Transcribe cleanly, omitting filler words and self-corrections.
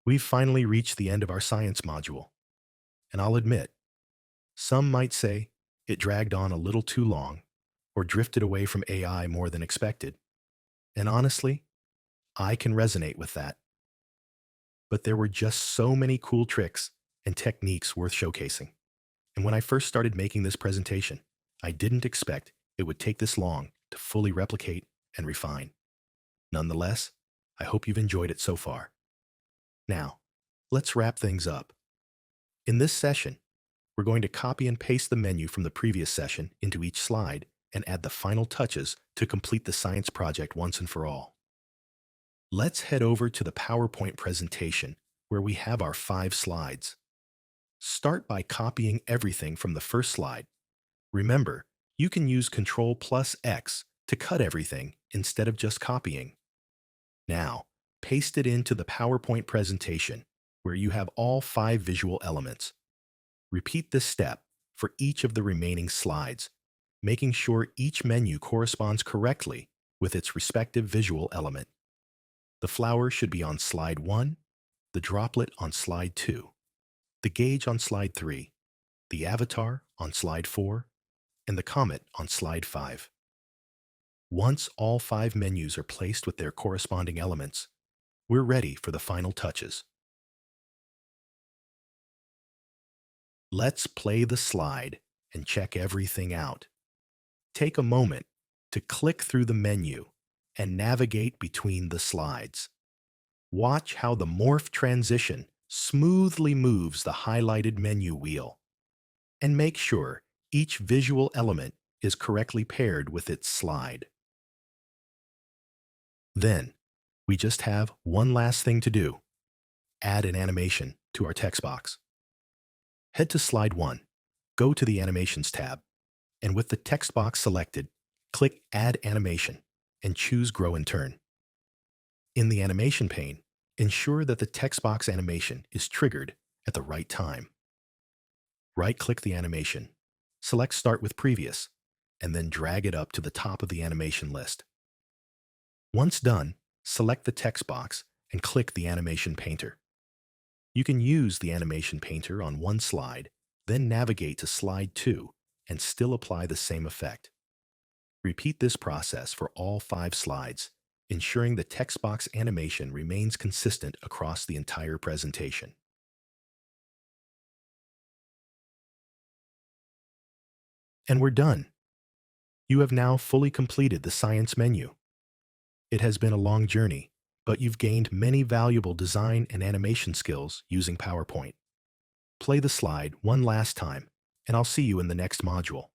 We've finally reached the end of our science module, and I'll admit, some might say it dragged on a little too long or drifted away from AI more than expected. And honestly, I can resonate with that. But there were just so many cool tricks and techniques worth showcasing. And when I first started making this presentation, I didn't expect it would take this long to fully replicate and refine. Nonetheless, I hope you've enjoyed it so far. Now, let's wrap things up. In this session, we're going to copy and paste the menu from the previous session into each slide and add the final touches to complete the science project once and for all. Let's head over to the PowerPoint presentation where we have our 5 slides. Start by copying everything from the first slide. Remember, you can use Ctrl plus X to cut everything instead of just copying. Now, paste it into the PowerPoint presentation where you have all 5 visual elements. Repeat this step for each of the remaining slides, making sure each menu corresponds correctly with its respective visual element. The flower should be on slide 1, the droplet on slide 2, the gauge on slide 3, the avatar on slide 4, and the comet on slide 5. Once all 5 menus are placed with their corresponding elements, we're ready for the final touches. Let's play the slide and check everything out. Take a moment to click through the menu and navigate between the slides. Watch how the morph transition smoothly moves the highlighted menu wheel. And make sure each visual element is correctly paired with its slide. Then, we just have one last thing to do. Add an animation to our text box. Head to slide 1, go to the Animations tab, and with the text box selected, click Add Animation and choose Grow and Turn. In the animation pane, ensure that the text box animation is triggered at the right time. Right-click the animation, select Start with Previous, and then drag it up to the top of the animation list. Once done, select the text box and click the Animation Painter. You can use the Animation Painter on one slide, then navigate to slide 2 and still apply the same effect. Repeat this process for all 5 slides, ensuring the text box animation remains consistent across the entire presentation. And we're done. You have now fully completed the science menu. It has been a long journey, but you've gained many valuable design and animation skills using PowerPoint. Play the slide one last time, and I'll see you in the next module.